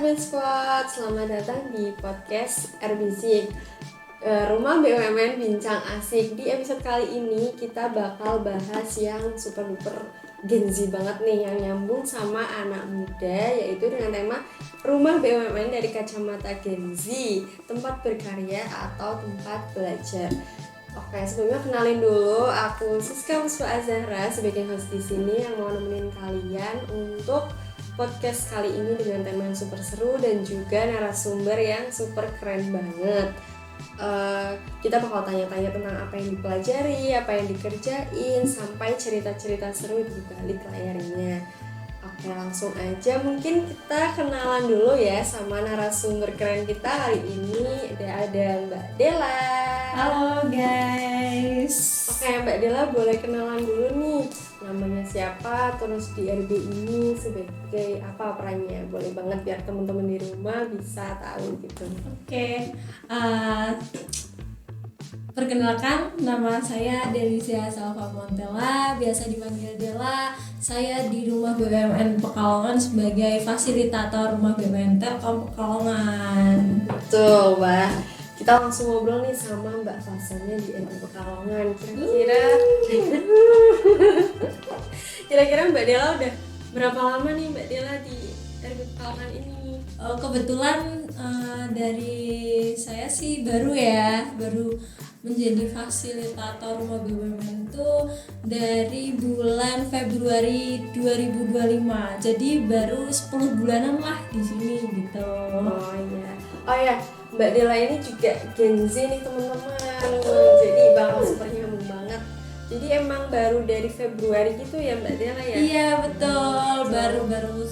Sobat Squad, selamat datang di podcast RBZ, Rumah BUMN Bincang Asik. Di episode kali ini kita bakal bahas yang super duper Gen Z banget nih, yang nyambung sama anak muda, yaitu dengan tema Rumah BUMN dari Kacamata Gen Z, tempat berkarya atau tempat belajar. Oke, sebelumnya kenalin dulu, aku Siska Puspa Azahra sebagai host di sini yang mau nemenin kalian untuk podcast kali ini dengan tema yang super seru dan juga narasumber yang super keren banget. Kita bakal tanya-tanya tentang apa yang dipelajari, apa yang dikerjain, sampai cerita-cerita seru di balik layarnya. Oke, langsung aja mungkin kita kenalan dulu ya sama narasumber keren kita hari ini. Ada Mbak Della. Halo guys. Oke, Mbak Della boleh kenalan dulu nih. Namanya siapa, terus di RB ini sebagai apa perannya? Boleh banget biar teman-teman di rumah bisa tahu gitu. Oke. Perkenalkan, nama saya Delisia Salva Montella, biasa dipanggil Della. Saya di Rumah BUMN Pekalongan sebagai fasilitator Rumah BUMN Telkom Pekalongan. Betul, Mbak. Kita langsung ngobrol nih sama Mbak Fasannya di RB Pekalongan. Kira-kira Mbak Della udah berapa lama nih Mbak Della di RB Pekalongan ini? Kebetulan dari saya sih baru menjadi fasilitator Rumah BUMN itu dari bulan Februari 2025. Jadi baru 10 bulanan lah di sini gitu. Oh iya, Mbak Della ini juga Gen Z nih teman-teman. Jadi bakal super nyambung banget. Jadi emang baru dari Februari gitu ya Mbak Della ya? Iya betul, baru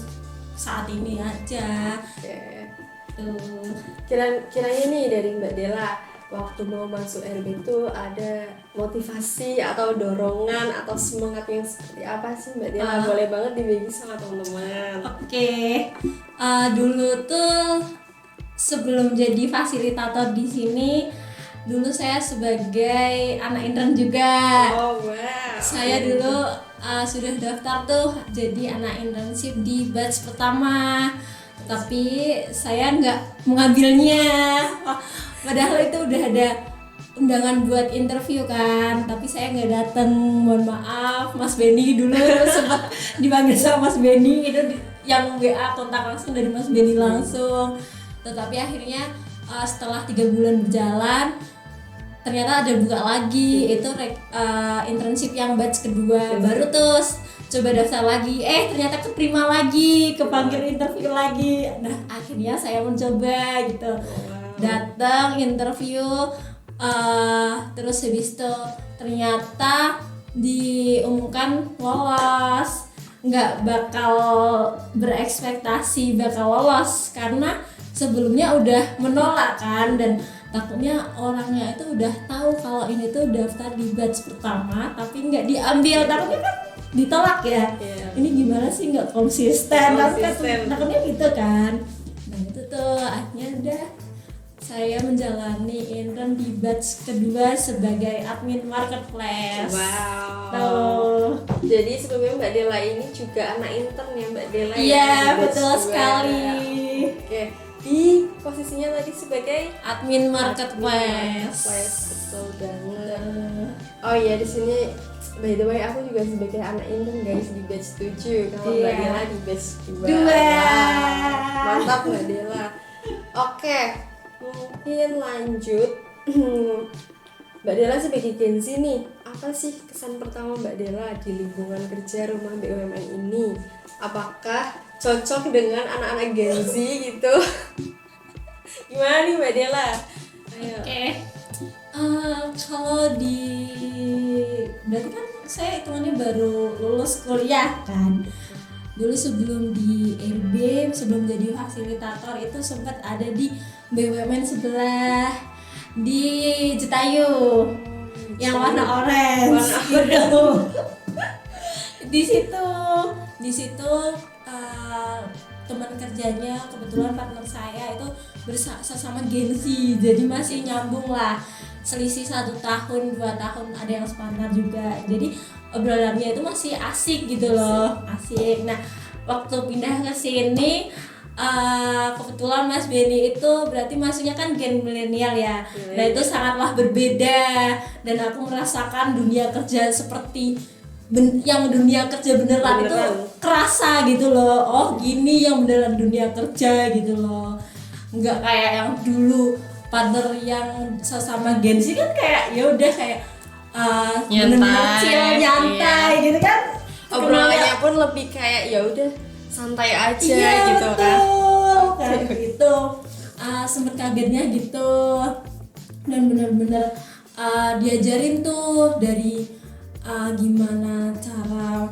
saat ini aja. Oke. Tuh. Kiranya nih dari Mbak Della, waktu mau masuk RB itu ada motivasi atau dorongan atau semangat yang seperti apa sih Mbak Della? Boleh banget dibagi sama teman-teman. Oke. Dulu tuh sebelum jadi fasilitator di sini, dulu saya sebagai anak intern juga. Oh wow. Saya dulu sudah daftar tuh jadi anak internship di batch pertama, tapi saya nggak mengambilnya. Padahal itu udah ada undangan buat interview kan, tapi saya nggak datang. Mohon maaf, Mas Benny dulu sempat dipanggil sama Mas Benny, itu yang WA kontak langsung dari Mas Benny langsung. Tetapi akhirnya setelah 3 bulan berjalan, ternyata ada buka lagi, itu internship yang batch kedua. Baru terus coba daftar lagi, ternyata keterima lagi, kepanggil interview lagi. Nah akhirnya saya mencoba gitu, datang interview, terus habis itu ternyata diumumkan lolos. Nggak bakal berekspektasi bakal lolos karena sebelumnya udah menolak kan, dan takutnya orangnya itu udah tahu kalau ini tuh daftar di batch pertama tapi nggak diambil, takutnya kan ditolak ya. Ini gimana sih nggak konsisten. Takutnya gitu kan. Nah itu tuh akhirnya udah saya menjalani intern di batch kedua sebagai admin marketplace. Wow. Tuh. Jadi sebelumnya Mbak Della ini juga anak intern ya Mbak Della? Iya betul juga. sekali. Oke. Di posisinya tadi sebagai admin marketplace. Betul banget. Oh iya, di sini by the way aku juga sebagai anak intern guys di batch 7. Kalau Mbak Della di batch 2. Wow, mantap Mbak Della. Oke, mungkin lanjut. Mbak Della sebagai Gen Z nih, apa sih kesan pertama Mbak Della di lingkungan kerja Rumah BUMN ini? Apakah cocok dengan anak-anak Gen Z gitu? Gimana nih Mbak Della? Oke. Kalau berarti kan saya hitungannya baru lulus kuliah kan. Dulu sebelum di RB, sebelum jadi fasilitator itu sempat ada di BUMN sebelah di Jetayu, yang warna orange. Di situ teman kerjanya kebetulan partner saya itu bersama Gen Z, jadi masih nyambung lah, selisih 1 tahun 2 tahun, ada yang sepantar juga, jadi obrolannya itu masih asik gitu loh, asik. Nah waktu pindah ke sini kebetulan Mas Benny itu berarti masuknya kan gen milenial ya. Nah itu sangatlah berbeda dan aku merasakan dunia kerja seperti yang dunia kerja beneran itu kerasa gitu loh. Oh gini yang beneran dunia kerja gitu loh. Nggak kayak yang dulu partner yang sesama Gen Z kan kayak ya udah kayak bener-bener chill, nyantai gitu kan. Obrolannya pun lebih kayak ya udah santai aja gitu betul, kan gitu. Sempet kagetnya gitu dan benar-benar diajarin tuh dari gimana cara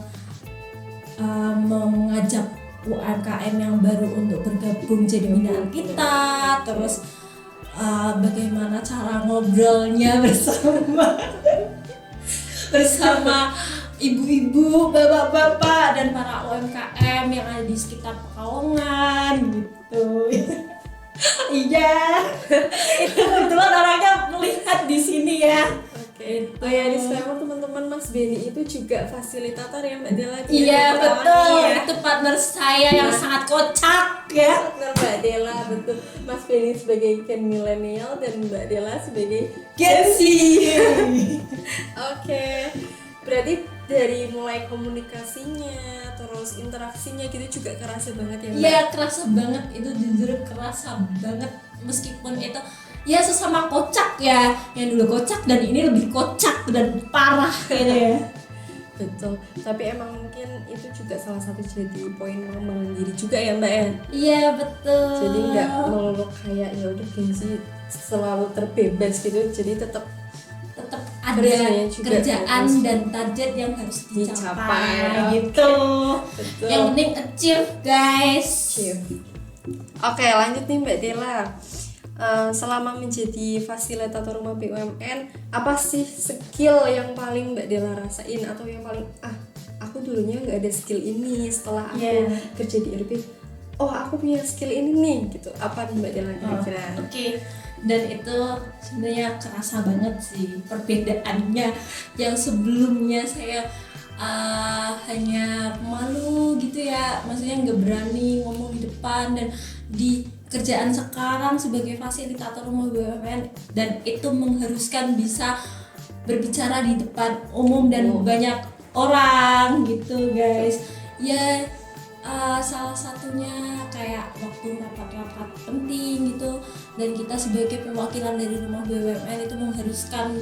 mengajak UMKM yang baru untuk bergabung jadi binaan kita, terus bagaimana cara ngobrolnya bersama ibu-ibu, bapak-bapak dan para UMKM yang ada di sekitar Pekalongan gitu. Iya, itu kebetulan orangnya melihat di sini ya. Oke. Oh ya, disclaimer teman-teman, Mas Benny itu juga fasilitator ya Mbak Dela. Iya betul, itu partner saya yang sangat kocak ya. Partner Mbak Dela, betul. Mas Benny sebagai gen milenial dan Mbak Dela sebagai Gen Z. Oke. Berarti dari mulai komunikasinya, terus interaksinya gitu juga kerasa banget ya Mbak? Iya kerasa banget, itu jujur kerasa banget. Meskipun itu ya sesama kocak ya, yang dulu kocak dan ini lebih kocak dan parah gitu ya. Betul, tapi emang mungkin itu juga salah satu jadi poin mengembangan diri juga ya Mbak ya? Iya betul. Jadi nggak melulu kayak ya udah gengsi selalu terbebas gitu, jadi tetap ada kerjaan dan target yang harus dicapai gitu. Betul. Yang penting achieve guys. Oke, lanjut nih Mbak Dela. Selama menjadi fasilitator rumah BUMN, apa sih skill yang paling Mbak Dela rasain atau yang paling aku dulunya nggak ada skill ini, setelah aku kerja di RB, oh aku punya skill ini nih gitu. Apa Mbak Dela kira-kira? Oke. Dan itu sebenarnya kerasa banget sih perbedaannya. Yang sebelumnya saya hanya malu gitu ya, maksudnya nggak berani ngomong di depan, dan di kerjaan sekarang sebagai fasilitator rumah BUMN dan itu mengharuskan bisa berbicara di depan umum dan banyak orang gitu guys ya. Salah satunya kayak waktu rapat-rapat penting gitu, dan kita sebagai perwakilan dari rumah BUMN itu mengharuskan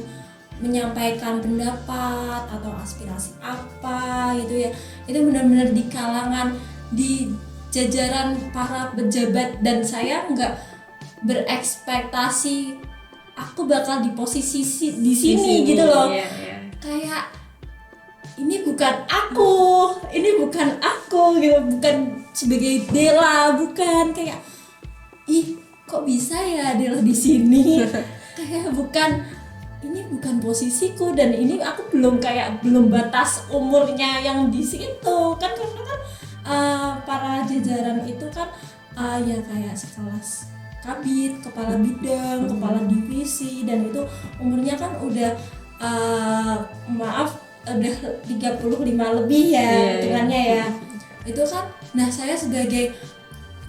menyampaikan pendapat atau aspirasi apa gitu ya. Itu benar-benar di kalangan, di jajaran para pejabat, dan saya nggak berekspektasi aku bakal di posisi di sini gitu loh. Kayak ini bukan aku gitu, bukan sebagai Dela, bukan kayak kok bisa ya Dela di sini. Kayak ini bukan posisiku, dan ini aku belum batas umurnya yang di situ kan, karena kan para jajaran itu kan ya kayak sekelas kabid, kepala bidang, kepala divisi, dan itu umurnya kan udah udah 35 lebih ya hitungannya ya. Itu kan, nah saya sebagai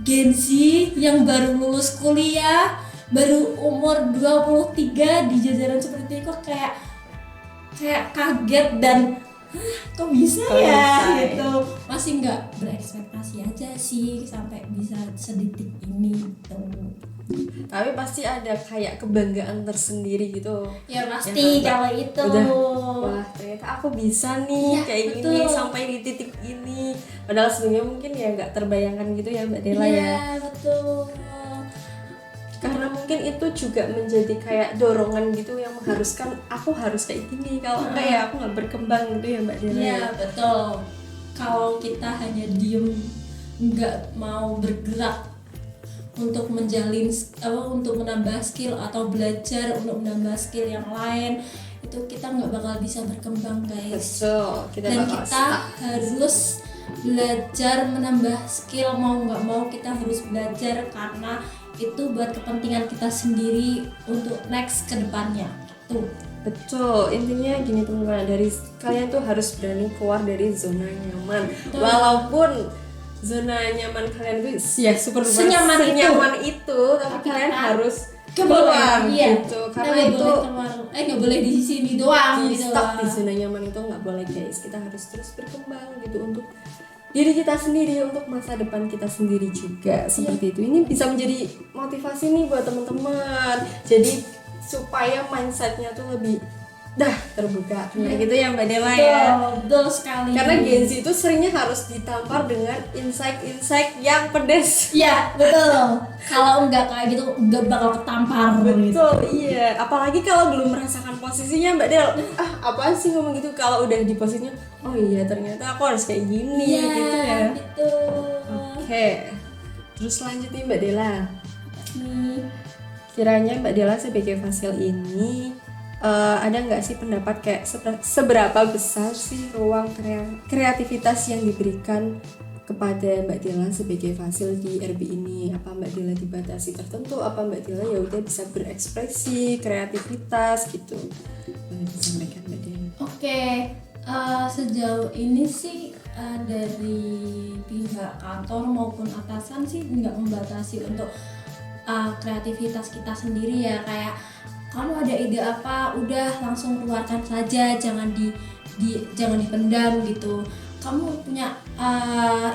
Gen Z yang baru lulus kuliah, baru umur 23 di jajaran seperti itu, kayak kaget dan kok bisa ya gitu. Masih nggak berekspektasi aja sih sampai bisa sedetik ini gitu. Tapi pasti ada kayak kebanggaan tersendiri gitu. Ya pasti kalau itu. Wah ternyata aku bisa nih kayak betul. gini sampai di titik ini. Padahal sebelumnya mungkin ya nggak terbayangkan gitu ya Mbak Dela ya. Iya betul. Karena mungkin itu juga menjadi kayak dorongan gitu yang mengharuskan aku harus kayak gini. Kalau enggak ya aku nggak berkembang gitu ya Mbak Dela. Iya betul. Kalau kita hanya diem nggak mau bergerak untuk untuk menambah skill atau belajar untuk menambah skill yang lain, itu kita nggak bakal bisa berkembang guys. Betul. Dan kita harus belajar menambah skill, mau nggak mau kita harus belajar, karena itu buat kepentingan kita sendiri untuk next ke depannya gitu. Betul, intinya gini teman-teman, dari kalian tuh harus berani keluar dari zona nyaman. Walaupun zona nyaman kalian itu ya super duper senyaman itu, tapi kalian harus keluar gitu, karena itu nggak boleh di sini doang di gitu stuck di zona nyaman itu nggak boleh guys. Kita harus terus berkembang gitu untuk diri kita sendiri, untuk masa depan kita sendiri juga seperti itu. Ini bisa menjadi motivasi nih buat teman-teman, jadi supaya mindsetnya tuh lebih terbuka. Nah gitu ya Mbak Dela ya. Betul sekali. Karena Gen Z itu seringnya harus ditampar dengan insight yang pedes. Iya betul. Kalau nggak kayak gitu nggak bakal ketampar. Betul iya. Apalagi kalau belum merasakan posisinya Mbak Del. Apaan sih ngomong gitu? Kalau udah di posisinya, oh iya ternyata aku harus kayak gini gitu ya. Betul. Oke. Terus lanjut nih Mbak Dela. Kiranya Mbak Dela sebagai fasil ini ada nggak sih pendapat kayak seberapa besar sih ruang kreativitas yang diberikan kepada Mbak Dela sebagai fasil di RB ini? Apa Mbak Dela dibatasi tertentu? Apa Mbak Dela ya udah bisa berekspresi kreativitas gitu? Boleh disampaikan Mbak Dela. Oke, sejauh ini sih dari pihak kantor maupun atasan sih nggak membatasi untuk kreativitas kita sendiri ya, kayak kamu ada ide apa, udah langsung keluarkan saja, jangan dipendam gitu. Kamu punya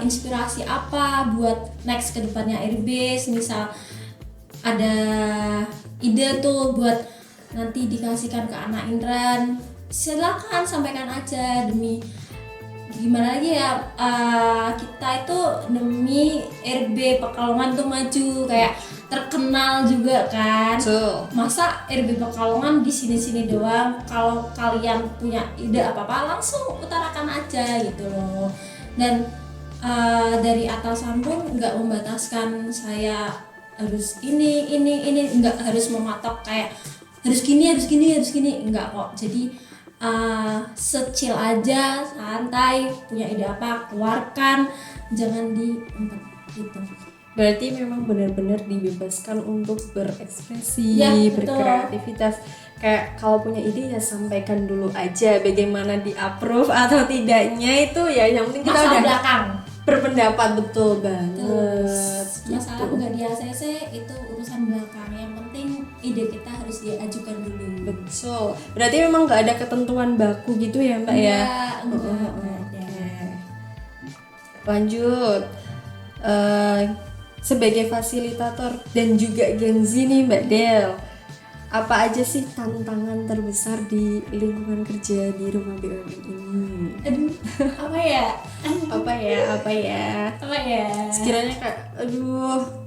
inspirasi apa buat next kedepannya Airbase, misal ada ide tuh buat nanti dikasihkan ke anak Indran, silakan sampaikan aja. Demi gimana lagi ya, kita itu demi RB Pekalongan tuh maju, kayak terkenal juga kan. Masa RB Pekalongan di sini-sini doang, kalau kalian punya ide apa-apa langsung utarakan aja gitu loh. Dan dari atasan pun nggak membataskan saya harus ini nggak harus mematok kayak harus gini enggak kok. Jadi secil aja, santai, punya ide apa keluarkan, jangan diempet gitu. Berarti memang benar-benar dibebaskan untuk berekspresi, ya, berkreativitas. Kayak kalau punya ide ya sampaikan dulu aja, bagaimana di-approve atau tidaknya itu ya yang penting kita masalah udah belakang berpendapat. Betul banget. Masalah nggak di ACC itu urusan belakang, yang penting ide kita harus diajukan dulu. Betul. Berarti memang nggak ada ketentuan baku gitu ya Mbak ya? Enggak ada. Lanjut. Sebagai fasilitator dan juga Gen Z nih Mbak Del, apa aja sih tantangan terbesar di lingkungan kerja di rumah BUMN ini? Aduh, apa ya? Sekiranya kayak,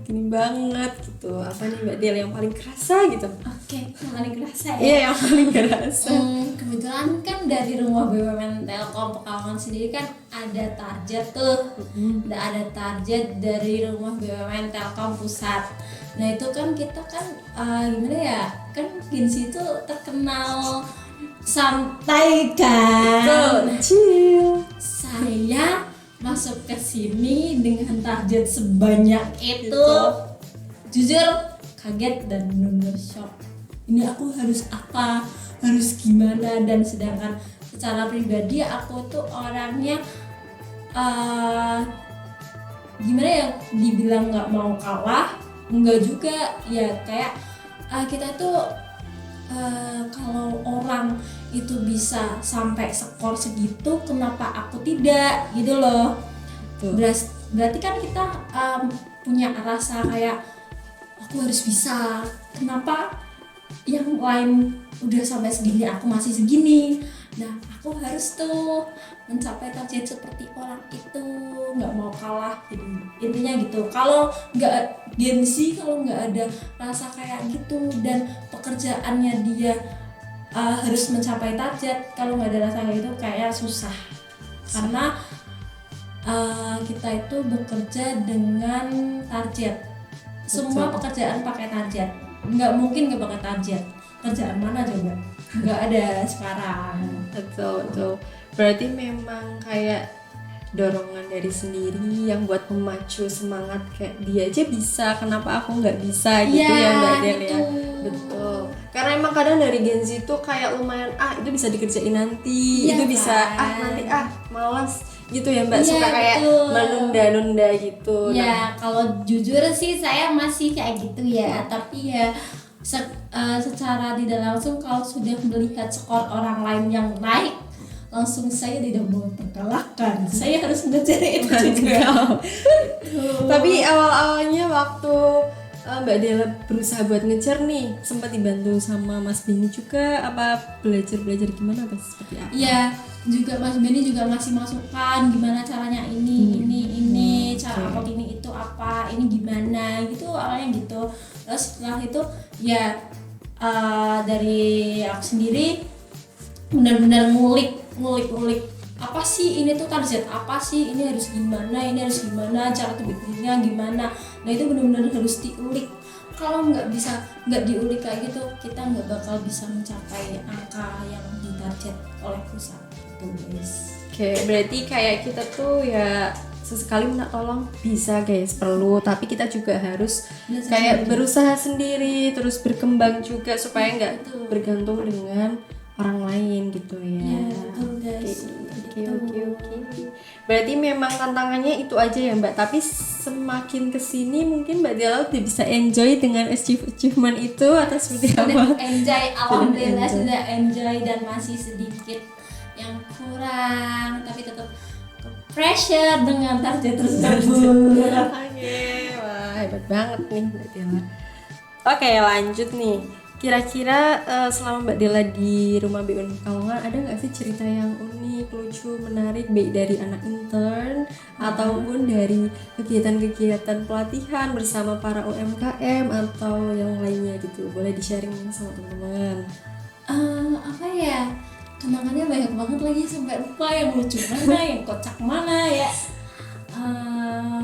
gini banget gitu. Apa nih Mbak Del yang paling kerasa gitu? Oke, yang paling kerasa ya? Iya, yang paling kerasa. Kebetulan kan dari rumah BUMN Telkom Pekalongan sendiri kan ada target tuh. Ada target dari rumah BUMN Telkom Pusat. Nah itu kan kita kan gimana ya, kan Gen Z itu terkenal santai kan. Chill. Saya masuk ke sini dengan target sebanyak itu, jujur kaget dan benar-benar shock. Ini aku harus apa, harus gimana, dan sedangkan secara pribadi aku tuh orangnya gimana ya, dibilang nggak mau kalah, enggak juga ya, kayak kita tuh kalau orang itu bisa sampai skor segitu, kenapa aku tidak gitu loh. Berarti kan kita punya rasa kayak aku harus bisa, kenapa yang lain udah sampai segini aku masih segini. Nah aku harus tuh mencapai target seperti orang itu, nggak mau kalah. Jadi intinya gitu, kalau nggak Gen Z, kalau nggak ada rasa kayak gitu dan pekerjaannya dia harus mencapai target, kalau nggak ada rasa kayak gitu kayaknya susah. Karena kita itu bekerja dengan target. Semua pekerjaan pakai target, nggak mungkin nggak pakai target. Kerjaan mana coba? Nggak ada sekarang. Betul. Berarti memang kayak dorongan dari sendiri yang buat memacu semangat, kayak dia aja bisa, kenapa aku nggak bisa gitu ya Mbak Del ya. Betul. Karena emang kadang dari Gen Z tuh kayak lumayan itu bisa dikerjain nanti, itu bisa nanti malas gitu ya Mbak, Iya, suka kayak betul. menunda-nunda gitu. Ya, kalau jujur sih saya masih kayak gitu ya, tapi ya secara tidak langsung kalau sudah melihat skor orang lain yang naik, langsung saya tidak mau terkalahkan. Saya harus mengejar itu juga. Tapi awal-awalnya waktu Mbak Dela berusaha buat ngejar nih, sempat dibantu sama Mas Beni juga apa belajar gimana apa seperti apa? Iya, juga Mas Benny juga ngasih masukan gimana caranya ini, cara upload ini itu apa, ini gimana gitu awalnya gitu. Terus setelah itu ya dari aku sendiri benar-benar ngulik apa sih ini tuh target apa sih, ini harus gimana, cara tuh bikinnya gimana. Nah itu benar-benar harus diulik. Kalau nggak diulik kayak gitu, kita nggak bakal bisa mencapai angka yang ditarget oleh perusahaan itu guys. Oke, berarti kayak kita tuh ya sesekali minta tolong bisa guys, perlu, tapi kita juga harus Belajar kayak sendiri. berusaha sendiri terus berkembang juga supaya nggak Betul. bergantung dengan orang lain gitu ya. Ya, betul guys. Oke. Berarti memang tantangannya itu aja ya Mbak, tapi semakin kesini mungkin Mbak Dela udah bisa enjoy dengan achievement itu atau seperti Sudah apa? enjoy, alhamdulillah enjoy. sudah enjoy dan masih sedikit yang kurang, tapi tetap ke pressure dengan target tersebut. Oke, wah hebat banget nih Mbak Dela. Oke, lanjut nih. Kira-kira selama Mbak Dela di rumah BUN Pekalongan ada nggak sih cerita yang unik, lucu, menarik baik dari anak intern ataupun dari kegiatan-kegiatan pelatihan bersama para UMKM atau yang lainnya gitu? Boleh di-sharing sama teman-teman. Apa ya, kenangannya banyak banget lagi sampai lupa yang lucu mana, yang kocak mana ya.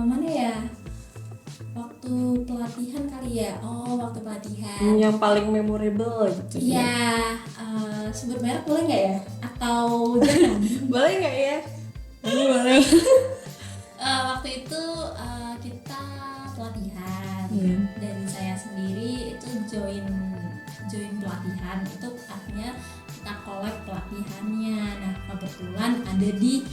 Mana ya, waktu pelatihan kali ya. Waktu pelatihan Yang paling memorable gitu. iya. Sebut merek boleh nggak ya, atau jangan? Boleh nggak ya? Boleh. Waktu itu kita pelatihan. Iya. Dan saya sendiri itu join pelatihan, itu artinya kita collab pelatihannya. Nah kebetulan ada di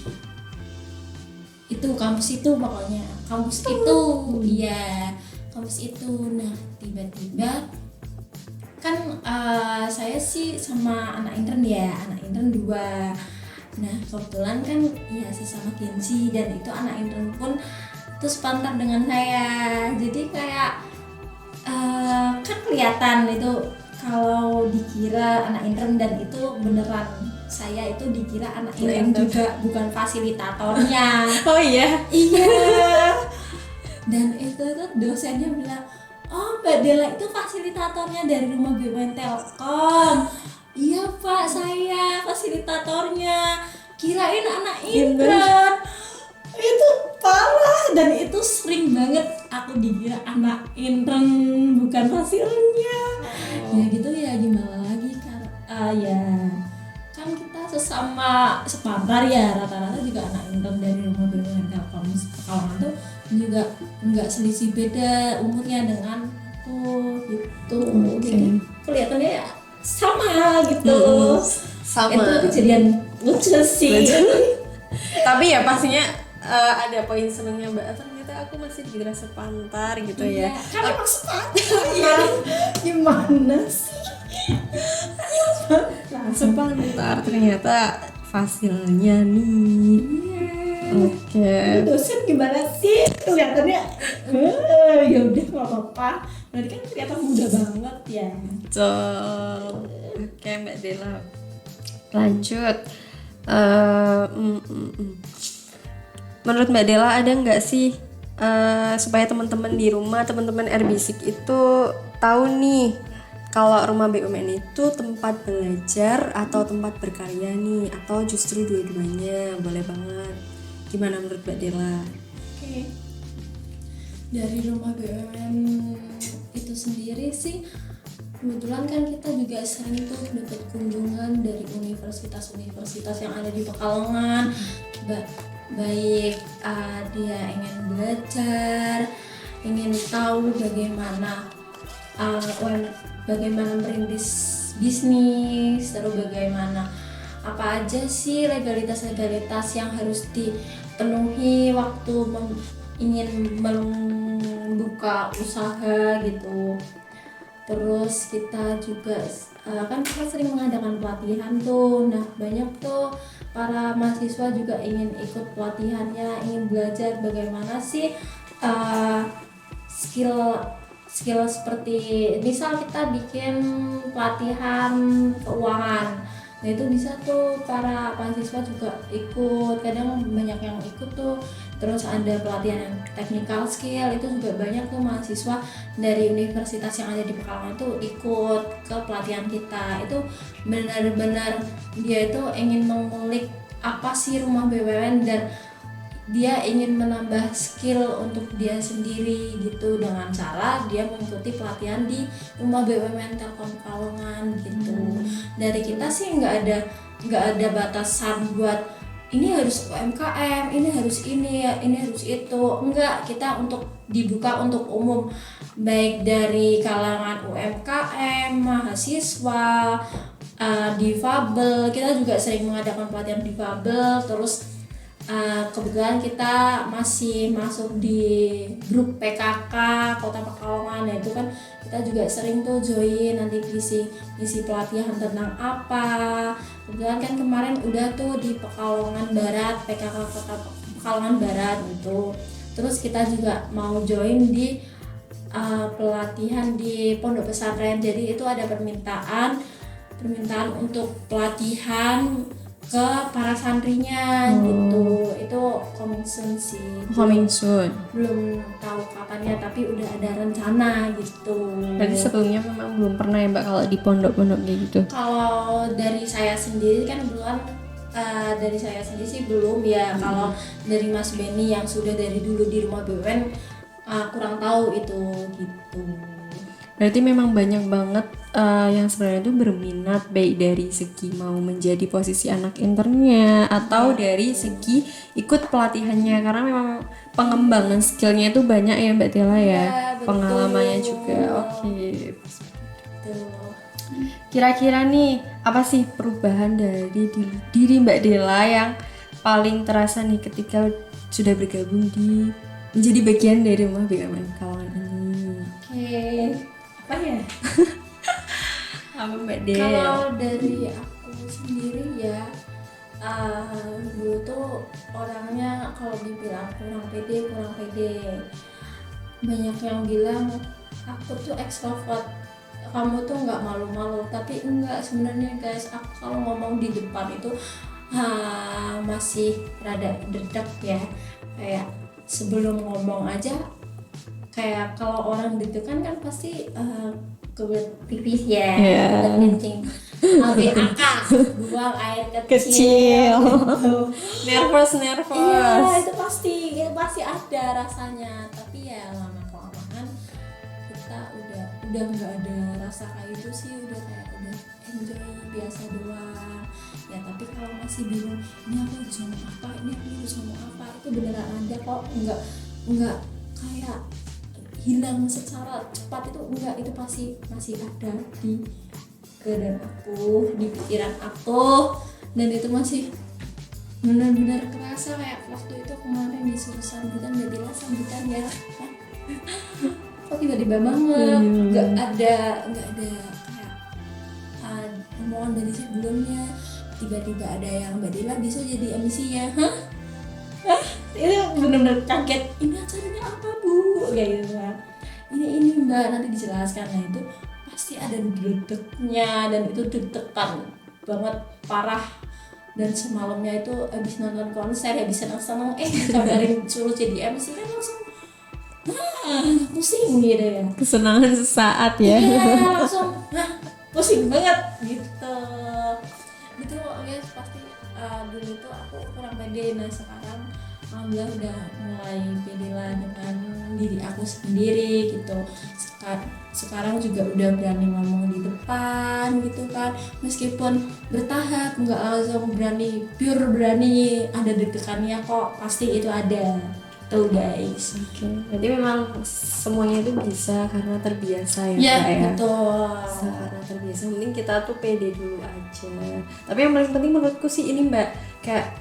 itu kampus itu, pokoknya kampus itu, iya kampus itu. Nah tiba-tiba kan saya sih sama anak intern 2. Nah kebetulan kan ya sesama Gensi, dan itu anak intern pun itu sepantar dengan saya. Jadi kayak kan kelihatan itu kalau dikira anak intern, dan itu beneran saya itu dikira anak intern juga, bukan fasilitatornya. Oh iya. Iya. Dan itu tuh dosennya bilang, oh Mbak Dela itu fasilitatornya dari rumah BUMN Telkom. Iya Pak, saya fasilitatornya. Kirain anak intern. Itu parah, dan itu sering banget aku dikira anak intern bukan hasilnya. Ya gitu ya, gimana lagi kan. Ya kan kita sesama sepantar ya, rata-rata juga anak intern dari rumah BUMN Telkom Pekalongan tuh juga nggak selisih beda umurnya dengan aku gitu. Jadi kelihatannya ya sama gitu. Sama. Itu kejadian lucu sih. Tapi ya pastinya ada poin senengnya Mbak, ternyata aku masih dikira sepantar gitu ya. Kan emang sepantar ya. Gimana sih? Sepantar ternyata fasilnya nih. Oke. Dosen gimana sih? Kelihatannya ya udah nggak apa-apa. Berarti kan kelihatan muda banget ya. Betul. Oke Mbak Dela. Lanjut. Menurut Mbak Dela ada nggak sih supaya teman-teman di rumah, teman-teman RBSIK itu tahu nih kalau rumah BUMN itu tempat belajar atau tempat berkarya nih, atau justru dua-duanya? Boleh banget. Gimana menurut Mbak Dela? Oke. Dari rumah BUMN itu sendiri sih, kebetulan kan kita juga sering tuh dapat kunjungan dari universitas-universitas yang ada di Pekalongan. Baik dia ingin belajar, ingin tahu bagaimana bagaimana merintis bisnis, terus bagaimana apa aja sih legalitas yang harus penuhi waktu ingin membuka usaha gitu. Terus kita juga kan kita sering mengadakan pelatihan tuh. Nah, banyak tuh para mahasiswa juga ingin ikut pelatihannya, ingin belajar bagaimana sih skill seperti misal kita bikin pelatihan keuangan. Nah, itu bisa tuh para mahasiswa juga ikut, kadang banyak yang ikut tuh. Terus ada pelatihan yang technical skill, itu juga banyak tuh mahasiswa dari universitas yang ada di Pekalongan itu ikut ke pelatihan kita. Itu benar-benar dia itu ingin mengulik apa sih rumah BUMN dan dia ingin menambah skill untuk dia sendiri gitu dengan cara dia mengikuti pelatihan di rumah BUMN Telkom Pekalongan gitu. Dari kita sih nggak ada batasan buat ini harus UMKM, ini harus ini harus itu. Enggak, kita untuk dibuka untuk umum, baik dari kalangan UMKM, mahasiswa, difabel. Kita juga sering mengadakan pelatihan difabel. Terus kebetulan kita masih masuk di grup PKK Kota Pekalongan. Nah, itu kan kita juga sering tuh join, nanti isi pelatihan tentang apa. Kebetulan kan kemarin udah tuh di Pekalongan Barat, PKK Kota Pekalongan Barat gitu. Terus kita juga mau join di pelatihan di Pondok Pesantren. Jadi itu ada permintaan untuk pelatihan ke para santrinya gitu. Itu coming soon sih. Coming soon. Belum tahu kapannya, tapi udah ada rencana gitu. Berarti sebelumnya memang belum pernah ya Mbak kalau di pondok-pondok kayak gitu. Kalau dari saya sendiri kan belum, dari saya sendiri sih belum ya. Kalau dari Mas Benny yang sudah dari dulu di rumah BUMN, kurang tahu itu gitu. Berarti memang banyak banget yang sebenarnya itu berminat, baik dari segi mau menjadi posisi anak internnya atau dari segi ikut pelatihannya, karena memang pengembangan skillnya itu banyak ya Mbak Dela ya, Betul. pengalamannya juga. Oke. Tuh. Kira-kira nih apa sih perubahan dari diri Mbak Dela yang paling terasa nih ketika sudah bergabung di menjadi bagian dari rumah BUMN Pekalongan ini? Oke. Apa ya? Apa Mbak Del? Kalau dari aku sendiri ya, dulu tuh orangnya kalau dibilang kurang pede. Banyak yang bilang aku tuh ekstrovert, kamu tuh nggak malu-malu, tapi enggak sebenarnya guys. Aku kalau ngomong di depan itu masih rada dedek ya, kayak sebelum ngomong aja kayak kalau orang deg-degan kan pasti kebelet pipis ya, kebelet kencing, BAK, buang air kecil. nervous. Iya, itu pasti ada rasanya. Tapi ya lama kelamaan kita udah nggak ada rasa kayak itu sih, udah enjoy biasa doang. Ya tapi kalau masih bingung ini aku harus ngomong apa, ini aku harus ngomong apa, itu beneran ada kok, nggak kayak hilang secara cepat, itu enggak, itu pasti masih ada di keadaan aku, di pikiran aku, dan itu masih benar-benar kerasa. Kayak waktu itu kemarin disuruh sambutan, Mbak Dela sambutan ya kok tiba-tiba banget, nggak ada kayak omongan dari sebelumnya, tiba-tiba ada yang Mbak Dela bisa jadi MC-nya. Itu benar-benar kaget, ini acaranya apa Bu, kayak gitu kan. Ini Mbak, nanti dijelaskan. Nah itu pasti ada deg-degannya, dan itu deg-degan banget parah. Dan semalamnya itu habis nonton konser, habis seneng-seneng dikabarin suruh jadi MC kan langsung pusing gitu ya, Kesenangan sesaat ya. iya langsung pusing banget gitu ya. Pasti dulu tuh aku kurang pede. Nah sekarang alhamdulillah udah mulai pede lah dengan diri aku sendiri gitu. Sekarang juga udah berani ngomong di depan gitu kan, meskipun bertahap, nggak langsung pure berani, ada deg-degannya kok, pasti itu ada tuh guys. Oke, jadi memang semuanya itu bisa karena terbiasa ya Ya Mbak ya. betul. Bisa karena terbiasa, mending kita tuh pede dulu aja. Tapi yang paling penting menurutku sih ini Mbak, kayak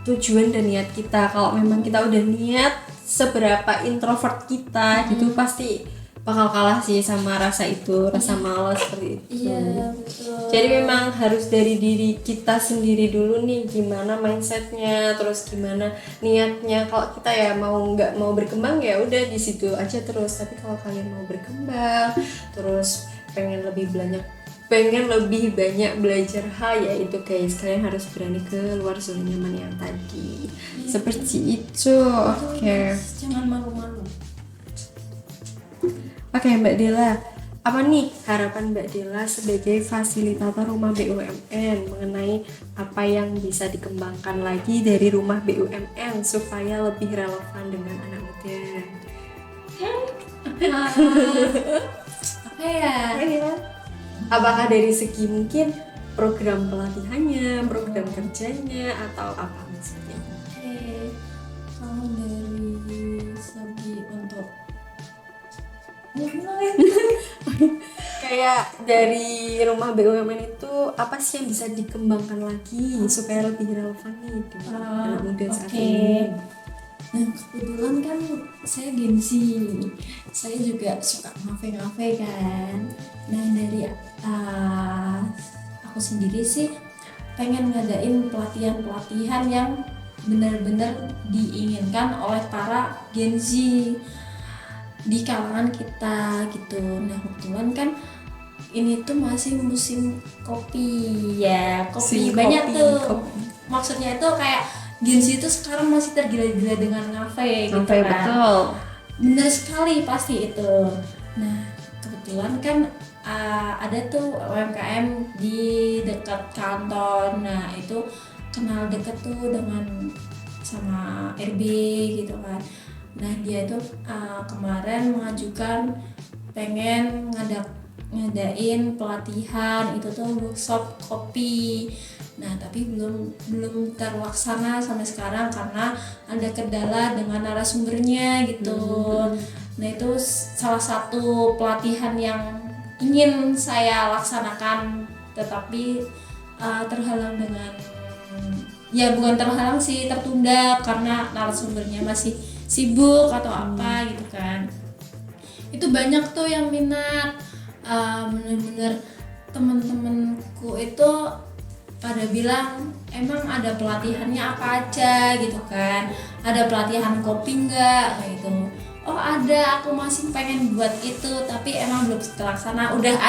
tujuan dan niat kita. Kalau memang kita udah niat seberapa introvert kita gitu pasti bakal kalah sih sama rasa itu, rasa malas seperti itu. Iya, betul. Jadi memang harus dari diri kita sendiri dulu nih, gimana mindsetnya, terus gimana niatnya. Kalau kita ya nggak mau berkembang ya udah di situ aja terus. Tapi kalau kalian mau berkembang, terus pengen lebih banyak belajar hal, ya itu guys, kalian harus berani keluar zona nyaman yang tadi. Seperti itu. Oke. Jangan malu-malu. Oke, Mbak Dela, apa nih harapan Mbak Dela sebagai fasilitator rumah BUMN mengenai apa yang bisa dikembangkan lagi dari rumah BUMN supaya lebih relevan dengan anak muda? Apa ya? Apakah dari segi mungkin program pelatihannya, program kerjanya, atau apa maksudnya? Oke, kalau dari segi untuk Kayak dari rumah BUMN itu apa sih yang bisa dikembangkan lagi supaya lebih relevan nih dengan anak muda saat ini? Nah, kebetulan kan saya gengsi, saya juga suka ngafe-ngafe kan. Nah, dari aku sendiri sih pengen ngadain pelatihan-pelatihan yang benar-benar diinginkan oleh para gengsi di kalangan kita gitu. Nah, kebetulan kan ini tuh masih musim kopi ya, kopi banyak tuh. Maksudnya itu kayak Gen Z itu sekarang masih tergila-gila dengan ngafe gitu kan. Betul. Benar sekali pasti itu. Nah, kebetulan kan ada tuh UMKM di dekat kantor. Nah, itu kenal deket tuh dengan sama RB gitu kan. Nah, dia tuh kemarin mengajukan pengen ngadain pelatihan itu tuh workshop kopi. Nah, tapi belum terlaksana sampai sekarang karena ada kendala dengan narasumbernya gitu. Nah, itu salah satu pelatihan yang ingin saya laksanakan, tetapi terhalang dengan, ya bukan terhalang sih, tertunda karena narasumbernya masih sibuk atau apa gitu kan. Itu banyak tuh yang minat, bener-bener temen-temenku itu pada bilang emang ada pelatihannya apa aja gitu kan, ada pelatihan kopi enggak kayak gitu. Oh ada, aku masih pengen buat itu tapi emang belum terlaksana. Udah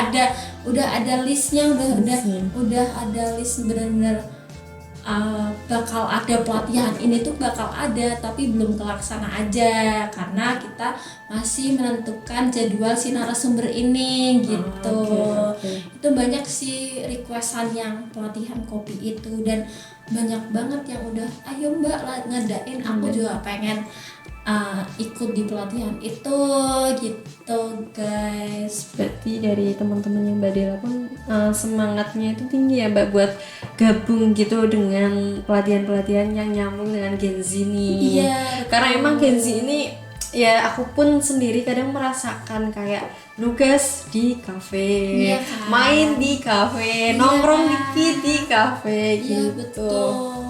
ada listnya, udah ada list benar-benar bakal ada pelatihan ini tuh bakal ada tapi belum terlaksana aja karena kita masih menentukan jadwal si narasumber ini gitu. Okay. Itu banyak sih requestan yang pelatihan kopi itu dan banyak banget yang udah ayo mbak ngadain, aku juga pengen ikut di pelatihan itu gitu guys. Berarti dari teman-temannya Mbak Dela pun semangatnya itu tinggi ya Mbak buat gabung gitu dengan pelatihan-pelatihan yang nyambung dengan Gen Z nih. Iya. Karena emang Gen Z ini ya aku pun sendiri kadang merasakan kayak nugas di kafe, iya, kan? Main di kafe, nongkrong dikit di kafe gitu. Betul.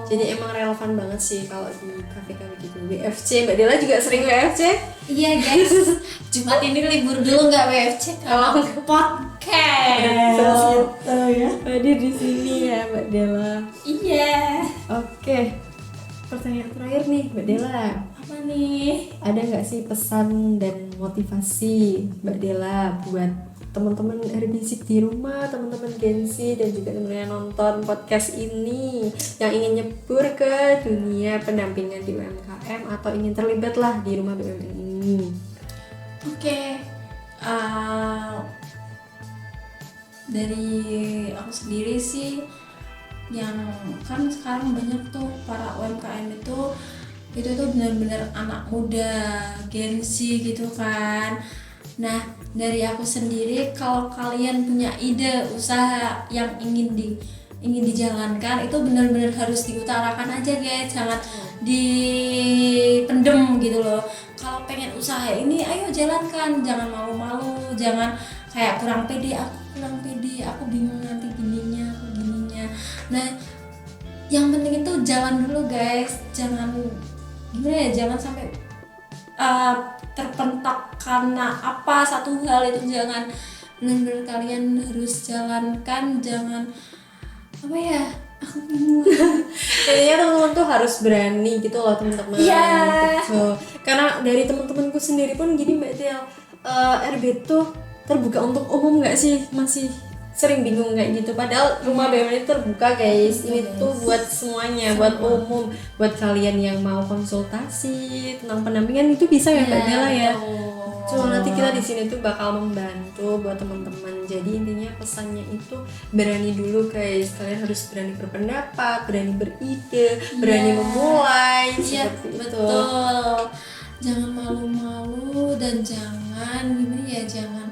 Jadi emang relevan banget sih kalau di kafe-kafe gitu. WFC, Mbak Dela juga sering WFC? Iya guys, Jumat ini libur dulu nggak WFC kalau podcast. Gitu ya. Hadir di sini ya Mbak Dela. Iya. Oke. Pertanyaan terakhir nih Mbak Dela. Apa nih? Ada nggak sih pesan dan motivasi Mbak Dela buat teman-teman RBZ di rumah, teman-teman Gen Z dan juga teman-teman yang nonton podcast ini yang ingin nyebur ke dunia pendampingan di UMKM atau ingin terlibat lah di rumah BUMN ini? Oke. Dari aku sendiri sih, yang kan sekarang banyak tuh para UMKM itu tuh benar-benar anak muda Gen Z gitu kan. Nah, dari aku sendiri, kalau kalian punya ide usaha yang ingin dijalankan, itu benar-benar harus diutarakan aja guys, jangan dipendem gitu loh. Kalau pengen usaha ini, ayo jalankan, jangan malu-malu, jangan kayak kurang pede, aku bingung nanti gininya. Nah, yang penting itu jalan dulu guys, jangan gimana ya, jangan sampai terpentak karena apa satu hal itu, jangan, benar-benar kalian harus jalankan, jangan apa ya, aku bingung. Intinya teman-teman tuh harus berani gitu loh teman-teman. Iya. Gitu. Karena dari teman-temanku sendiri pun gini Mbak Del, RB tuh terbuka untuk umum nggak sih? Masih sering bingung kayak gitu. Padahal rumah BUMN itu terbuka guys. Ini tuh buat semuanya, buat umum, buat kalian yang mau konsultasi tentang pendampingan itu bisa ya Mbak Dela ya. Cuma nanti kita di sini tuh bakal membantu buat teman-teman. Jadi intinya pesannya itu berani dulu guys. Kalian harus berani berpendapat, berani beride, berani memulai. Iya, Seperti itu. betul. Jangan malu-malu dan jangan gimana ya, jangan,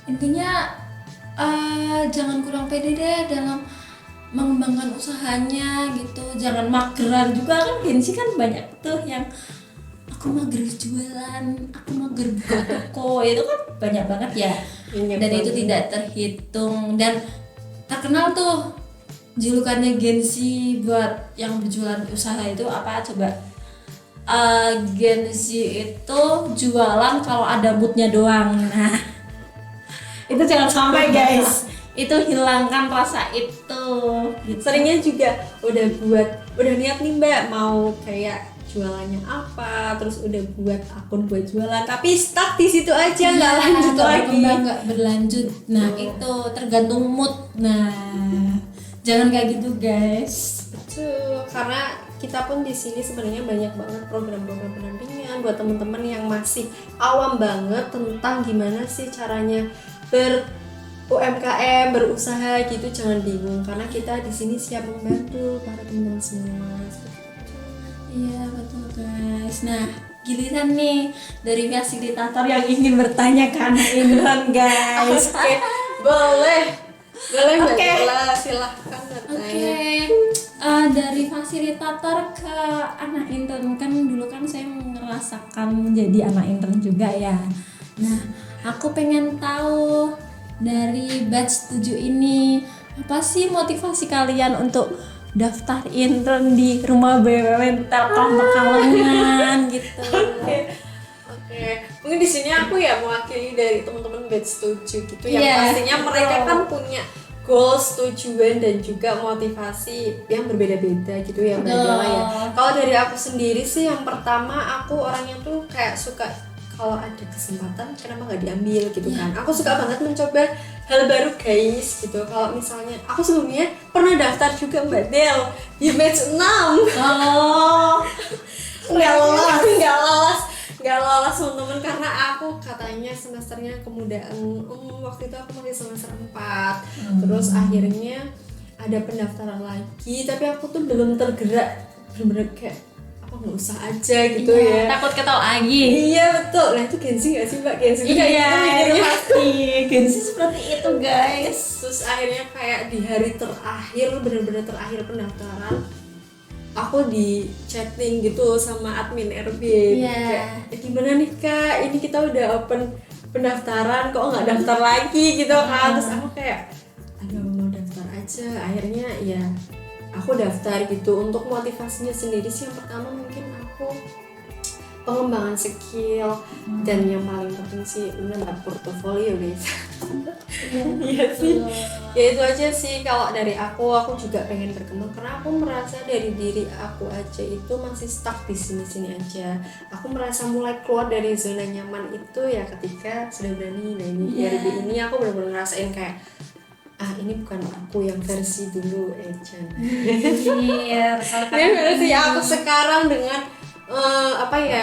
intinya jangan kurang pede deh dalam mengembangkan usahanya gitu. Jangan mageran juga, kan Gensi kan banyak tuh yang aku mager jualan, aku mager buka toko, itu kan banyak banget ya. Banyak Dan itu banget. tidak terhitung dan terkenal tuh julukannya Gensi buat yang berjualan usaha itu apa coba? Gensi itu jualan kalau ada moodnya doang. Nah, itu jangan sampai guys, itu hilangkan rasa itu gitu. Seringnya juga udah niat nih Mbak mau kayak jualannya apa, terus udah buat akun buat jualan, tapi stuck di situ aja nggak lanjut nggak lagi. berkembang, nggak berlanjut. Nah itu tergantung mood. Nah jangan kayak gitu guys. Betul, karena kita pun di sini sebenarnya banyak banget program-program pendampingan buat teman-teman yang masih awam banget tentang gimana sih caranya UMKM berusaha gitu. Jangan bingung karena kita di sini siap membantu para teman-teman semua. Iya betul guys. Nah giliran nih dari fasilitator yang ingin bertanya ke anak Imran guys. Oke, boleh Mbak Oke. Dela, silahkan bertanya. Dari fasilitator ke anak intern, kan dulu kan saya merasakan menjadi anak intern juga ya. Nah aku pengen tahu dari batch 7 ini, apa sih motivasi kalian untuk daftar intern di rumah BUMN Telkom Pekalongan gitu. Oke, mungkin di sini aku ya mewakili dari teman-teman batch 7 gitu yang Iya, pastinya mereka betul. kan punya goals, tujuan dan juga motivasi yang berbeda-beda gitu ya Mbak Betul. Dela ya. Kalau dari aku sendiri sih yang pertama aku orangnya tuh kayak suka kalau ada kesempatan kenapa nggak diambil gitu kan. Aku suka banget mencoba hal baru guys gitu. Kalau misalnya aku sebelumnya pernah daftar juga Mbak Del di batch 6. Oh, nggak lolos teman-teman karena aku katanya semesternya kemudahan. Waktu itu aku masih semester 4. Terus akhirnya ada pendaftaran lagi tapi aku tuh belum tergerak, bener-bener kayak apa nggak usah aja gitu ya. takut ketol lagi. Iya betul. Nah itu Gensi nggak sih Mbak? Gensi tuh kayak Iya, gitu mikirnya. pasti. Gensi seperti itu guys. Terus akhirnya kayak di hari terakhir, bener-bener terakhir pendaftaran, aku di chatting gitu sama admin RB. Iya. Kayak, gimana nih Kak? Ini kita udah open pendaftaran, kok nggak daftar lagi gitu kan? Terus aku kayak, aduh mau daftar aja. Akhirnya ya aku daftar gitu. Untuk motivasinya sendiri sih yang pertama mungkin aku pengembangan skill dan yang paling penting sih menambah portofolio guys. Iya sih. Ya itu aja sih kalau dari aku juga pengen berkembang karena aku merasa dari diri aku aja itu masih stuck di sini-sini aja. Aku merasa mulai keluar dari zona nyaman itu ya ketika sudah berani. Nah ini di RB ini aku benar-benar ngerasain kayak ini bukan aku yang versi dulu Jan. Iya, Ini versi aku sekarang dengan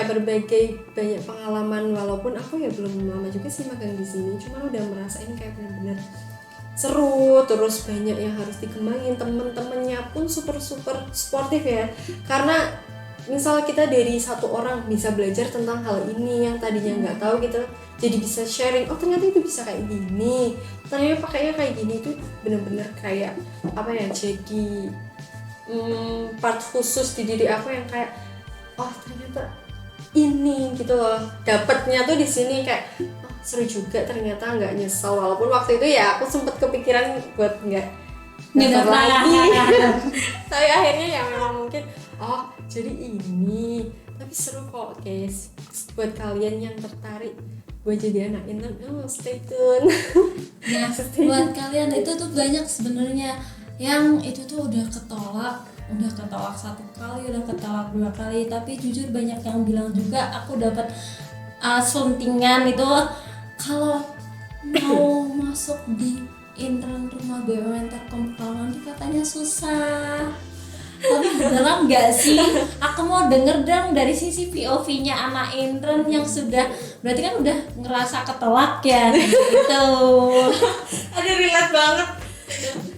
berbagai banyak pengalaman walaupun aku ya belum lama juga sih magang di sini, cuman udah merasain kayak benar-benar seru, terus banyak yang harus dikembangin, temen-temennya pun super sportif ya, karena misal kita dari satu orang bisa belajar tentang hal ini yang tadinya nggak tahu gitu, jadi bisa sharing, oh ternyata itu bisa kayak gini, ternyata pakainya kayak gini, itu benar-benar kayak jadi part khusus di diri aku yang kayak oh ternyata ini gitu loh, dapatnya tuh di sini kayak seru juga ternyata, nggak nyesel walaupun waktu itu ya aku sempet kepikiran buat nggak daftar Ngedaftar. lagi. Tapi akhirnya ya memang mungkin oh jadi ini, tapi seru kok guys. Buat kalian yang tertarik buat jadi anak intern, stay tune. Nah, buat kalian itu tuh banyak sebenarnya yang itu tuh udah ketolak satu kali, udah ketolak dua kali, tapi jujur banyak yang bilang juga aku dapat suntingan itu kalau mau masuk di intern rumah BUMN Telkom Pekalongan itu katanya susah. Tapi beneran nggak sih? Aku mau denger dong dari sisi POV-nya anak intern yang sudah berarti kan udah ngerasa ketolak ya gitu. Ada relate banget.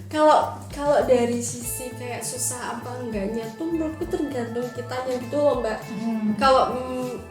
Kalau dari sisi kayak susah apa enggaknya tuh menurutku tergantung kitanya gitu loh Mbak. Kalau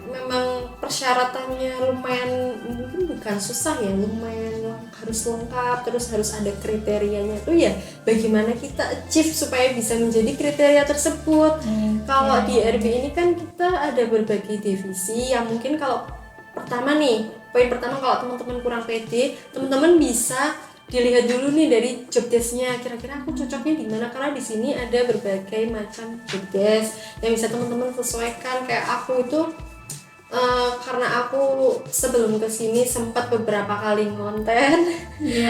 memang persyaratannya lumayan, mungkin bukan susah ya, lumayan harus lengkap, terus harus ada kriterianya tuh ya bagaimana kita achieve supaya bisa menjadi kriteria tersebut. Kalau di RB ini kan kita ada berbagai divisi yang mungkin kalau pertama nih, poin pertama kalau teman-teman kurang pede, teman-teman bisa dilihat dulu nih dari job desk-nya, kira-kira aku cocoknya di mana, karena di sini ada berbagai macam job desk yang bisa teman-teman sesuaikan. Kayak aku itu karena aku sebelum kesini sempat beberapa kali konten,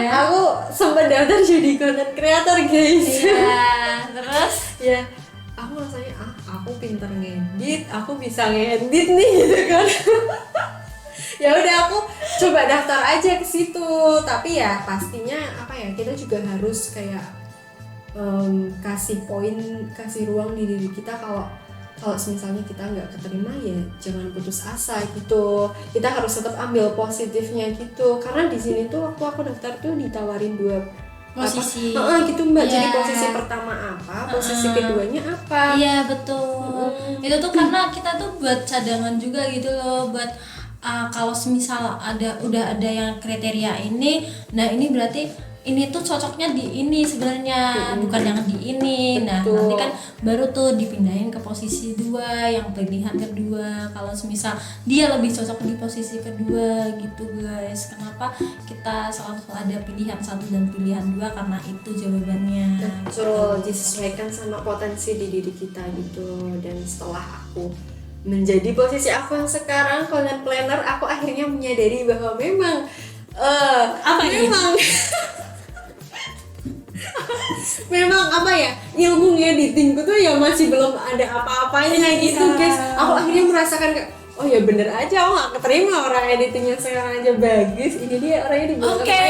aku sempat daftar jadi content creator guys. Terus Ya aku rasanya aku pinter ngedit, aku bisa ngedit nih gitu kan. Ya udah aku coba daftar aja ke situ, tapi ya pastinya apa ya, kita juga harus kayak kasih ruang di diri kita. Kalau misalnya kita nggak keterima ya jangan putus asa gitu, kita harus tetap ambil positifnya gitu. Karena di sini tuh waktu aku daftar tuh ditawarin 2 posisi gitu Mbak. Jadi Iya. posisi pertama apa, posisi keduanya apa. Iya betul. Itu tuh karena kita tuh buat cadangan juga gitu loh, buat kalau semisal udah ada yang kriteria ini, nah ini berarti ini tuh cocoknya di ini sebenarnya, bukan yang di ini. Nah Betul. nanti kan baru tuh dipindahin ke posisi 2 yang pilihan kedua. Kalau semisal dia lebih cocok di posisi kedua gitu guys. Kenapa kita selalu ada pilihan 1 dan pilihan 2? Karena itu jawabannya. Betul, disesuaikan sama potensi di diri kita gitu. Dan setelah aku menjadi posisi aku yang sekarang, content planner, aku akhirnya menyadari bahwa memang memang apa ya, ilmu ngeditingku tuh ya masih belum ada apa-apanya gitu guys. Aku akhirnya merasakan kayak oh ya bener aja, aku gak keterima orang editingnya sekarang aja bagus. Ini dia orangnya di belakang. Oke,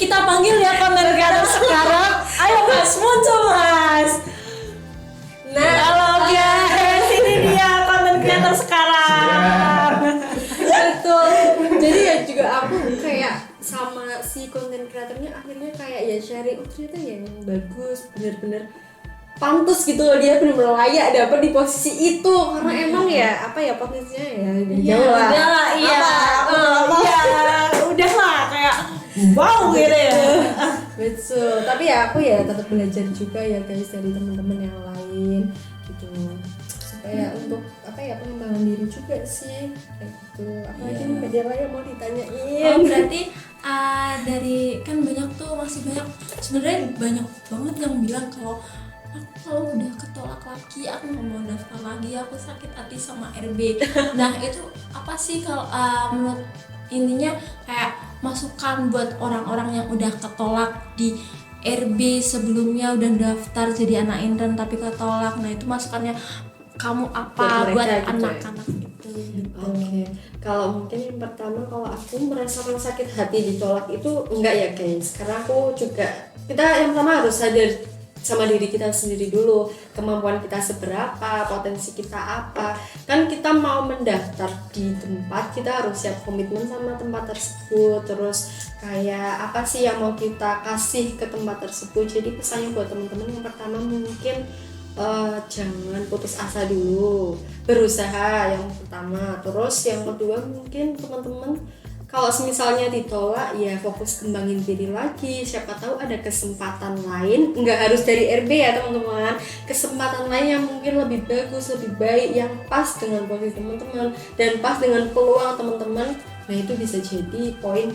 kita panggil ya content creator sekarang. Ayo mas, muncul mas. Nah, Halo guys, ini dia content creator sekarang. betul. Jadi ya juga aku kayak sama si konten kreatornya akhirnya kayak ya sharing, oh ternyata ya yang bagus, bener-bener pantas gitu loh, dia bener-bener layak dapat di posisi itu. Karena emang ya apa ya potensinya ya jauh lah. Udah lah, iya. Apa? Udah lah kayak wow gitu ya. Betul, tapi ya aku ya tetap belajar juga ya guys dari teman-teman yang lain gitu, supaya untuk apa ya pengembangan diri juga sih kayak gitu. Apalagi nih Mbak Dela yang mau ditanyain. Oh berarti dari kan banyak tuh, masih banyak sebenarnya, banyak banget yang bilang kalau aku kalau udah ketolak lagi aku nggak mau daftar lagi, aku sakit hati sama RB. Nah itu apa sih kalau menurut intinya kayak masukan buat orang-orang yang udah ketolak di RB sebelumnya, udah daftar jadi anak intern tapi ketolak. Nah itu masukannya kamu apa Buat buat mereka gitu ya? anak-anak itu gitu. Oke, kalau mungkin yang pertama, kalau aku merasakan sakit hati ditolak itu enggak ya guys, karena aku juga, kita yang pertama harus sadar sama diri kita sendiri dulu, kemampuan kita seberapa, potensi kita apa. Kan kita mau mendaftar di tempat, kita harus siap komitmen sama tempat tersebut, terus kayak apa sih yang mau kita kasih ke tempat tersebut. Jadi pesannya buat teman-teman yang pertama mungkin jangan putus asa dulu, berusaha yang pertama. Terus yang kedua mungkin teman-teman kalau misalnya ditolak ya fokus kembangin diri lagi, siapa tahu ada kesempatan lain, nggak harus dari RB ya teman-teman, kesempatan lain yang mungkin lebih bagus, lebih baik, yang pas dengan posisi teman-teman dan pas dengan peluang teman-teman Nah itu bisa jadi poin,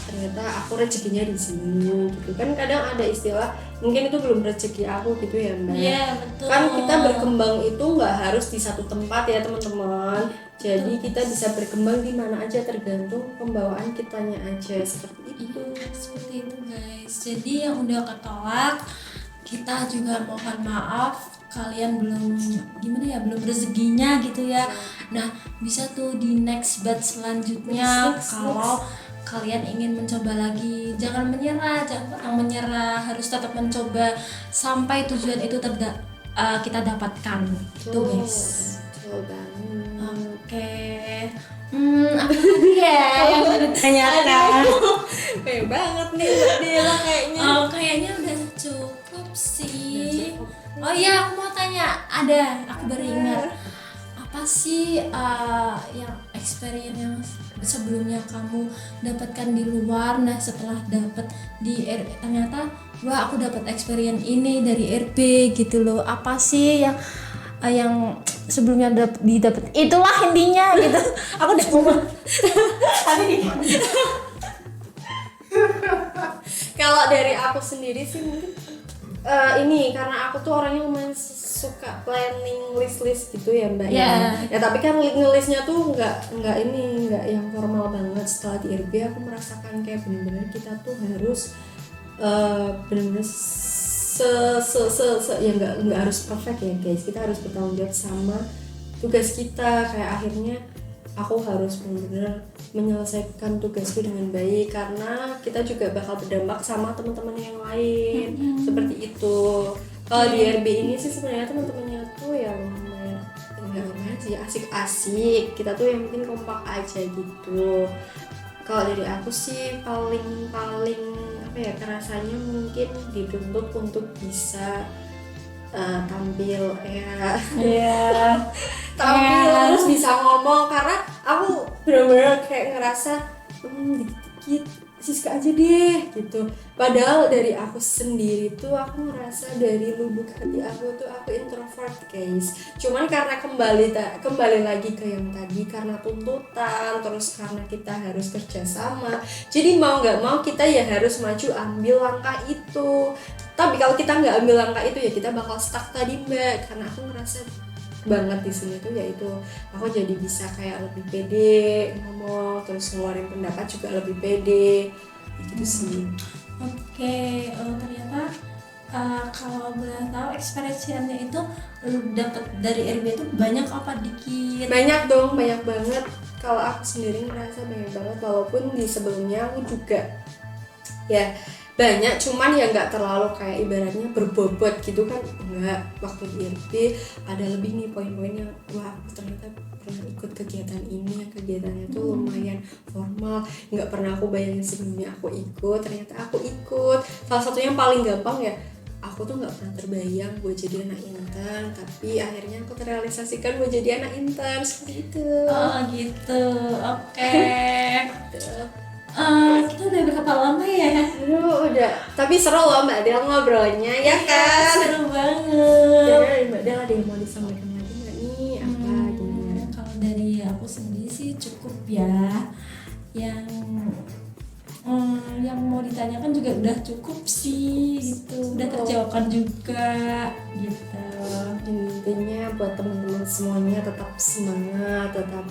ternyata aku rezekinya di sini gitu kan. Kadang ada istilah mungkin itu belum rezeki aku gitu ya Mbak. Iya, betul. Kan kita berkembang itu nggak harus di satu tempat ya teman-teman. Jadi kita bisa berkembang di mana aja, tergantung pembawaan kitanya aja, seperti itu. Iya, seperti itu guys. Jadi yang udah ketolak, kita juga mohon maaf, kalian belum gimana ya, belum rezekinya gitu ya. Nah bisa tuh di next batch selanjutnya. Kalau kalian ingin mencoba lagi, jangan menyerah, harus tetap mencoba sampai tujuan itu kita dapatkan gitu guys. Betul banget. Oke. Apa lagi ya yang mau ditanyakan? Kayak banget nih Mbak Dela kayaknya. Oh, kayaknya udah cukup sih. Oh iya, aku mau tanya, aku baru ingat. Apa sih yang experience yang sebelumnya kamu dapatkan di luar, nah setelah dapat di ternyata wah aku dapat experience ini dari RB gitu loh. Apa sih yang sebelumnya didapat, itulah intinya gitu. Aku udah ngomong Kalau dari aku sendiri sih mungkin ini karena aku tuh orangnya lumayan suka planning list gitu ya Mbak. Ya tapi kan ngelistnya tuh nggak yang formal banget. Setelah di RB aku merasakan kayak bener-bener kita tuh harus bener-bener ya nggak harus perfect ya guys. Kita harus bertanggung jawab sama tugas kita. Kayak akhirnya aku harus benar-benar menyelesaikan tugasku dengan baik, karena kita juga bakal berdampak sama teman-teman yang lain. Seperti itu. Kalau di RB ini sih sebenarnya teman-temannya tuh yang lumayan sih, asik-asik. Kita tuh yang penting kompak aja gitu. Kalau dari aku sih paling kerasanya mungkin dituntut untuk bisa tampil terus bisa ngomong, karena aku benar-benar kayak ngerasa dikit-dikit Siska aja deh gitu. Padahal dari aku sendiri tuh aku ngerasa dari lubuk hati aku tuh aku introvert guys. Cuman karena kembali lagi ke yang tadi, karena tuntutan, terus karena kita harus kerjasama, jadi mau nggak mau kita ya harus maju ambil langkah itu. Tapi kalau kita nggak ambil langkah itu ya kita bakal stuck tadi Mbak. Karena aku ngerasa banget di sini tuh yaitu aku jadi bisa kayak lebih pede ngomong, terus ngeluarin pendapat juga lebih pede gitu sih. Oke, ternyata kalau boleh tahu experience-nya itu dapat dari RB itu banyak apa dikit? Banyak dong, banyak banget. Kalau aku sendiri ngerasa banyak banget, walaupun di sebelumnya aku juga ya banyak, cuman ya nggak terlalu kayak ibaratnya berbobot gitu kan, enggak. Waktu di RB ada lebih nih poin-poin yang wah aku ternyata pernah ikut kegiatan ini, yang kegiatannya tuh lumayan formal, nggak pernah aku bayangin sebelumnya aku ikut, ternyata aku ikut. Salah satunya yang paling gampang ya, aku tuh nggak pernah terbayang buat jadi anak intern, tapi akhirnya aku terrealisasikan buat jadi anak intern, seperti itu. Oh gitu, oke. Kita udah berapa lama ya? Aduh, udah. Tapi seru loh Mbak Del ngobrolnya, ya kan? Seru banget. Dari Mbak Del ada yang mau disampaikan lagi nggak nih? Apa gimana? Kalau dari aku sendiri sih cukup ya. Yang mau ditanyakan juga udah cukup sih, gitu. Udah terjawabkan juga, gitu. Intinya buat teman-teman semuanya tetap semangat, tetap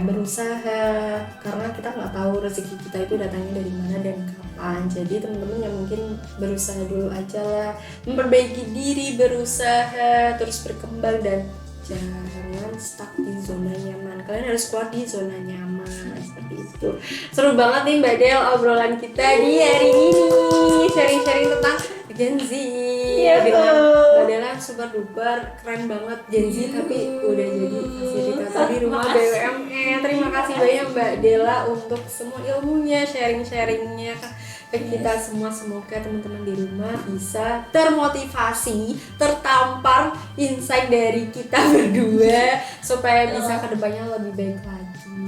berusaha, karena kita nggak tahu rezeki kita itu datangnya dari mana dan kapan. Jadi teman-teman yang mungkin berusaha dulu aja lah, memperbaiki diri, berusaha terus berkembang, dan jangan stuck di zona nyaman. Kalian harus keluar di zona nyaman, seperti itu. Seru banget nih Mbak Del obrolan kita di hari ini, sharing-sharing tentang Gen Z. Mbak Dela super duper keren banget Gen Z, tapi udah jadi fasilitator di rumah BUMN. Terima kasih banyak Mbak Dela untuk semua ilmunya, sharing-sharingnya ke kita semua. Semoga teman-teman di rumah bisa termotivasi, tertampar insight dari kita berdua supaya bisa kedepannya lebih baik lagi.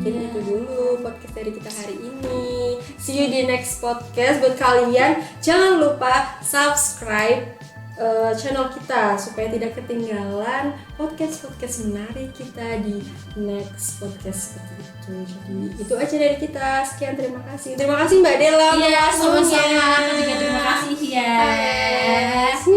Mungkin itu dulu podcast dari kita hari ini. See you di next podcast. Buat kalian jangan lupa subscribe channel kita supaya tidak ketinggalan podcast menarik kita di next podcast seperti itu. Jadi itu aja dari kita. Sekian, terima kasih Mbak Della. Iya, waktunya. sama-sama. Aku juga terima kasih ya. Yes.